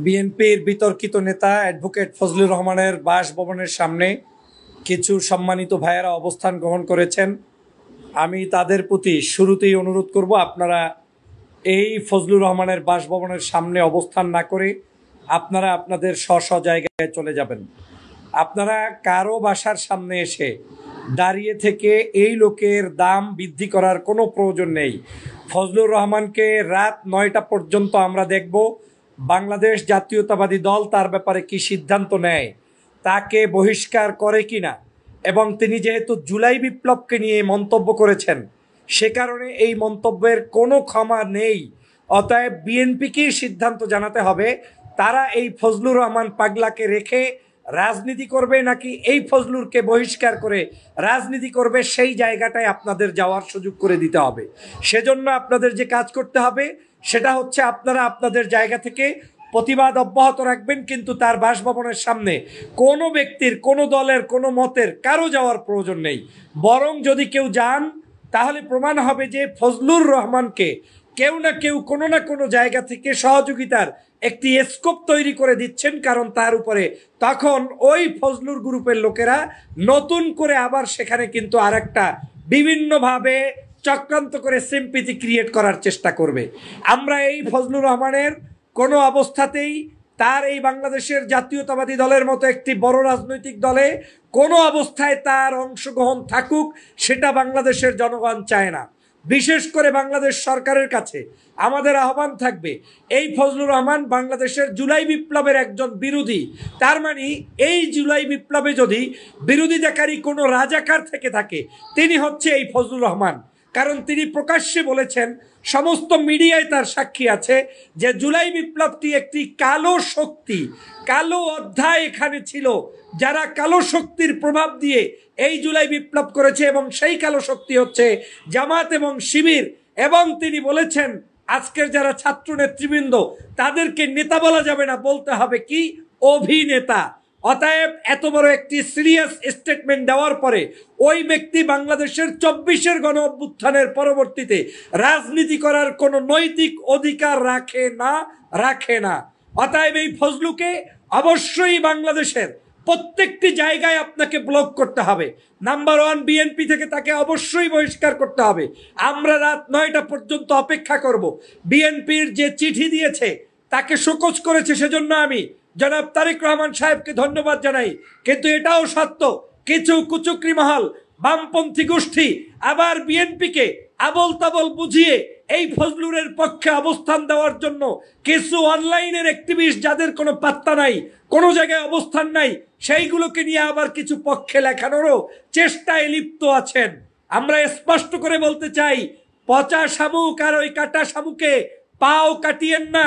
বিএনপির বিতর্কিত নেতা অ্যাডভোকেট ফজলুর রহমানের বাসভবনের সামনে কিছু সম্মানিত ভাইয়েরা অবস্থান গ্রহণ করেছেন। আমি তাদের প্রতি শুরুতেই অনুরোধ করব, আপনারা এই ফজলুর রহমানের বাসভবনের সামনে অবস্থান না করে আপনারা আপনাদের স্ব জায়গায় চলে যাবেন। আপনারা কারো বাসার সামনে এসে দাঁড়িয়ে থেকে এই লোকের দাম বৃদ্ধি করার কোনো প্রয়োজন নেই। ফজলুর রহমানকে রাত 9টা পর্যন্ত আমরা দেখব বাংলাদেশ জাতীয়তাবাদী দল তার ব্যাপারে কি সিদ্ধান্ত নেয়, তাকে বহিষ্কার করে কিনা, এবং তিনি যেহেতু জুলাই বিপ্লবকে নিয়ে মন্তব্য করেছেন সে কারণে এই মন্তব্যের কোনো ক্ষমা নেই। অতএব বিএনপিকেই সিদ্ধান্ত জানাতে হবে তারা এই ফজলুর রহমান পাগলাকে রেখে রাজনীতি করবে নাকি এই ফজলুরকে বহিষ্কার করে রাজনীতি করবে, সেই জায়গাটায় আপনাদের যাওয়ার সুযোগ করে দিতে হবে। সেজন্য আপনাদের যে কাজ করতে হবে সেটা হচ্ছে আপনারা আপনাদের জায়গা থেকে প্রতিবাদ অব্যাহত রাখবেন, কিন্তু তার বাসভবনের সামনে কোনো ব্যক্তির, কোনো দলের, কোনো মতের কারো যাওয়ার প্রয়োজন নেই। বরং যদি কেউ যান তাহলে প্রমাণ হবে যে ফজলুর রহমানকে কেউ না কেউ কোনো না কোনো জায়গা থেকে সহযোগিতার একটি স্কোপ তৈরি করে দিচ্ছেন, কারণ তার উপরে তখন ওই ফজলুর গ্রুপের লোকেরা নতুন করে আবার সেখানে কিন্তু আরেকটা বিভিন্নভাবে চক্রান্ত করে সিম্পিতি ক্রিয়েট করার চেষ্টা করবে। আমরা এই ফজলুর রহমানের কোনো অবস্থাতেই তার এই বাংলাদেশের জাতীয়তাবাদী দলের মতো একটি বড় রাজনৈতিক দলে কোনো অবস্থায় তার অংশগ্রহণ থাকুক, সেটা বাংলাদেশের জনগণ চায় না। বিশেষ করে বাংলাদেশ সরকারের কাছে আমাদের আহ্বান থাকবে, এই ফজলুর রহমান বাংলাদেশের জুলাই বিপ্লবের একজন বিরোধী। তার মানে এই জুলাই বিপ্লবে যদি বিরোধিতাকারী কোনো রাজাকার থেকে থাকে তিনি হচ্ছে এই ফজলুর রহমান। কারণ তিনি প্রকাশ্যে বলেছেন, সমস্ত মিডিয়ায় তার সাক্ষী আছে, যে জুলাই বিপ্লবটি একটি কালো শক্তি, কালো অধ্যায় এখানে ছিল, যারা কালো শক্তির প্রভাব দিয়ে এই জুলাই বিপ্লব করেছে, এবং সেই কালো শক্তি হচ্ছে জামাত এবং শিবির। এবং তিনি বলেছেন আজকের যারা ছাত্র নেতৃবৃন্দ তাদেরকে নেতা বলা যাবে না, বলতে হবে কি, অভিনেতা। অতএব এত বড় একটি সিরিয়াস স্টেটমেন্ট দেওয়ার পরে ওই ব্যক্তি বাংলাদেশের 24-এর গণ অভ্যুত্থানের পরবর্তীতে রাজনীতি করার কোনো নৈতিক অধিকার রাখে না। অতএব এই ফজলুকে অবশ্যই বাংলাদেশের প্রত্যেকটি জায়গায় আপনাকে ব্লক করতে হবে। নাম্বার 1, বিএনপি থেকে তাকে অবশ্যই বহিষ্কার করতে হবে। আমরা রাত 9টা পর্যন্ত অপেক্ষা করব। বিএনপির যে চিঠি দিয়েছে তাকে শোকজ করেছে, সেজন্য আমি জনাব তারেক রহমান সাহেবকে ধন্যবাদ জানাই। কিন্তু এটাও সত্য, কিছু কুচক্রী মহল, বামপন্থী গোষ্ঠী আবার বিএনপিকে আবল তাবল বুঝিয়ে এই ফজলুরের পক্ষে অবস্থান দেওয়ার জন্য কিছু অনলাইনের অ্যাক্টিভিস্ট, যাদের কোনো পাত্তা নাই, কোনো জায়গায় অবস্থান নাই, সেইগুলোকে নিয়ে আবার কিছু পক্ষে লেখানোরও চেষ্টায় লিপ্ত আছেন। আমরা স্পষ্ট করে বলতে চাই, পচা শামুক আর ওই কাটা শামুকে পাও কাটিয়েন না।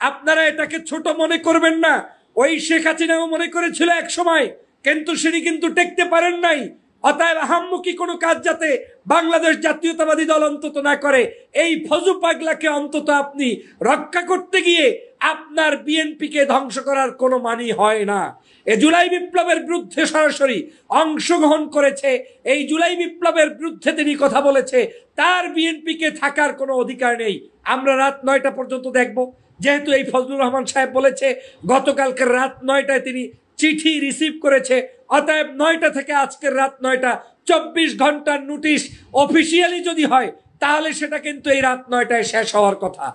আপনারা এটাকে ছোট মনে করবেন না। ওই শেখ হাসিনাও মনে করেছিল এক সময়, কিন্তু তিনি টেকতে পারেন নাই। অতএব আহাম্মুকি কোনো কাজ যাতে বাংলাদেশ জাতীয়তাবাদী দল অন্তত না করে, এই ফজু পাগলাকে অন্তত আপনি রক্ষা করতে গিয়ে আপনার বিএনপিকে ধ্বংস করার কোনো মানি হয় না। এই জুলাই বিপ্লবের বিরুদ্ধে সরাসরি অংশগ্রহণ করেছে, এই জুলাই বিপ্লবের বিরুদ্ধে তিনি কথা বলেছে, তার বিএনপিকে থাকার কোনো অধিকার নেই। আমরা রাত 9টা পর্যন্ত দেখব। যেহেতু এই ফজলুর রহমান সাহেব বলেছে গতকালকের রাত 9টায় তিনি চিঠি রিসিভ করেছে, অতএব 9টা থেকে আজকের রাত 9টা 24 ঘন্টার নোটিশ অফিসিয়ালি যদি হয় তাহলে সেটা কিন্তু এই রাত 9টায় শেষ হওয়ার কথা।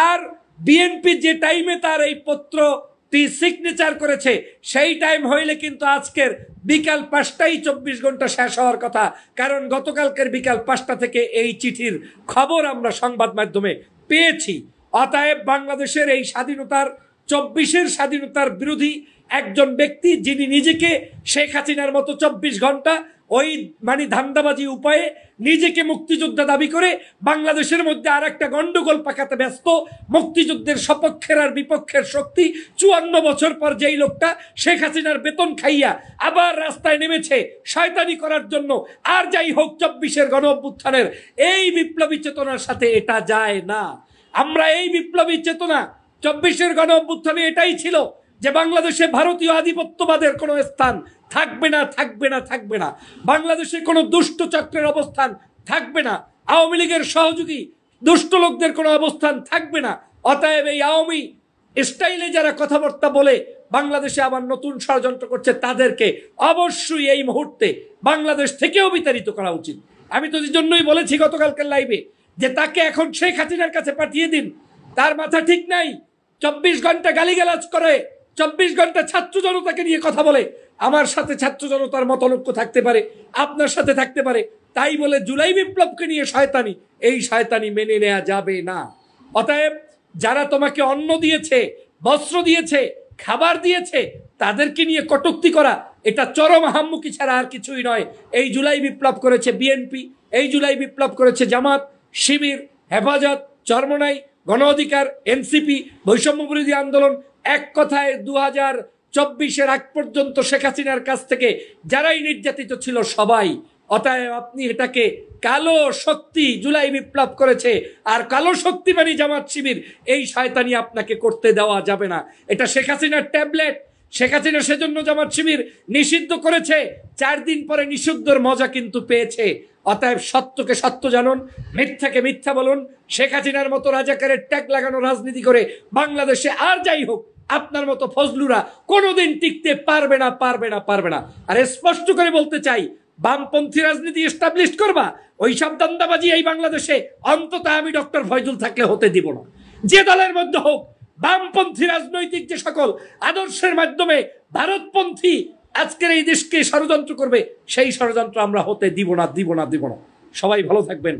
আর বিএনপি যে টাইমে তার এই পত্রটি সিগনেচার করেছে সেই টাইম হইলে কিন্তু আজকের বিকাল 5টায় 24 ঘন্টা শেষ হওয়ার কথা। কারণ গতকালকের বিকাল 5টা থেকে এই চিঠির খবর আমরা সংবাদ মাধ্যমে পেয়েছি। অতএব বাংলাদেশের এই স্বাধীনতার 24-এর স্বাধীনতার বিরোধী একজন ব্যক্তি, যিনি নিজেকে শেখ হাসিনার মতো 24 ঘন্টা ওই ধান্দাবাজি উপায়ে নিজেকে মুক্তিযোদ্ধা দাবি করে বাংলাদেশের মধ্যে আর একটা গন্ডগোল পাকাতে ব্যস্ত, মুক্তিযুদ্ধের সপক্ষের আর বিপক্ষের শক্তি 54 বছর পর যেই লোকটা শেখ হাসিনার বেতন খাইয়া আবার রাস্তায় নেমেছে শয়তানি করার জন্য, আর যাই হোক 24-এর গণ অভ্যুত্থানের এই বিপ্লবী চেতনার সাথে এটা যায় না। আমরা এই বিপ্লবী চেতনা 24-এর গণ অভ্যুত্থানে এটাই ছিল যে বাংলাদেশে ভারতীয় আধিপত্যবাদের কোনো স্থান থাকবে না, থাকবে না, থাকবে না। বাংলাদেশে কোনো দুষ্ট চক্রের অবস্থান থাকবে না। আওয়ামী লীগের সহযোগী দুষ্ট লোকদের কোনো অবস্থান থাকবে না। অতএব এই আওয়ামী স্টাইলে যারা কথাবার্তা বলে বাংলাদেশে আবার নতুন ষড়যন্ত্র করছে, তাদেরকে অবশ্যই এই মুহূর্তে বাংলাদেশ থেকেও বিতাড়িত করা উচিত। আমি তো এই জন্যই বলেছি গতকালকার লাইভে যে তাকে এখন শেখ হাসিনার কাছে পাঠিয়ে দিন। তার মাথা ঠিক নাই, 24 ঘন্টা গালিগালাজ করে, 24 ঘন্টা ছাত্র জনতাকে নিয়ে কথা বলে। আমার সাথে ছাত্র জনতার মতলক্ষ্য থাকতে পারে, আপনার সাথে থাকতে পারে, তাই বলে জুলাই বিপ্লবকে নিয়ে শয়তানি, এই শয়তানি মেনে নেওয়া যাবে না। অতএব যারা তোমাকে অন্ন দিয়েছে, বস্ত্র দিয়েছে, খাবার দিয়েছে, তাদেরকে নিয়ে কটূক্তি করা এটা চরম আহাম্মকি ছাড়া আর কিছুই নয়। এই জুলাই বিপ্লব করেছে বিএনপি, এই জুলাই বিপ্লব করেছে জামাত, শিবির, হেফাজত, চরমনাই, গণ অধিকার, এনসিপি, বৈষম্য বিরোধী আন্দোলন। এক কথায় 2024-এর আগ পর্যন্ত শেখ হাসিনার কাছ থেকে যারাই নির্যাতিত ছিল সবাই। অতএব আপনি এটাকে কালো শক্তি জুলাই বিপ্লব করেছে, আর কালো শক্তি মানে জামাত শিবির, এই শয়তানি আপনাকে করতে দেওয়া যাবে না। এটা শেখ হাসিনার ট্যাবলেট। শেখ হাসিনা সেজন্য জামাত শিবির নিষিদ্ধ করেছে, 4 দিন পরে নিষিদ্ধর মজা কিন্তু পেয়েছে। অতএব সত্যকে সত্য জানুন, মিথ্যাকে মিথ্যা বলুন। শেখ হাসিনার মতো রাজাকারের ট্যাগ লাগানো রাজনীতি করে বাংলাদেশে আর যাই হোক আপনার মতো ফজলুরা কোনোদিন টিকতে পারবে না, পারবে না, পারবে না। আর স্পষ্ট করে বলতে চাই, বামপন্থী রাজনীতি এস্টাবলিশ করবা, ওইসব দান্দাবাজি এই বাংলাদেশে অন্তত আমি ডক্টর ফয়জুল থাকলে হতে দিব না। যে দলের মধ্যে হোক, বামপন্থী রাজনৈতিক যে সকল আদর্শের মাধ্যমে ভারতপন্থী আজকের এই দেশকে ষড়যন্ত্র করবে, সেই ষড়যন্ত্র আমরা হতে দিব না, দিব না, দিব না। সবাই ভালো থাকবেন।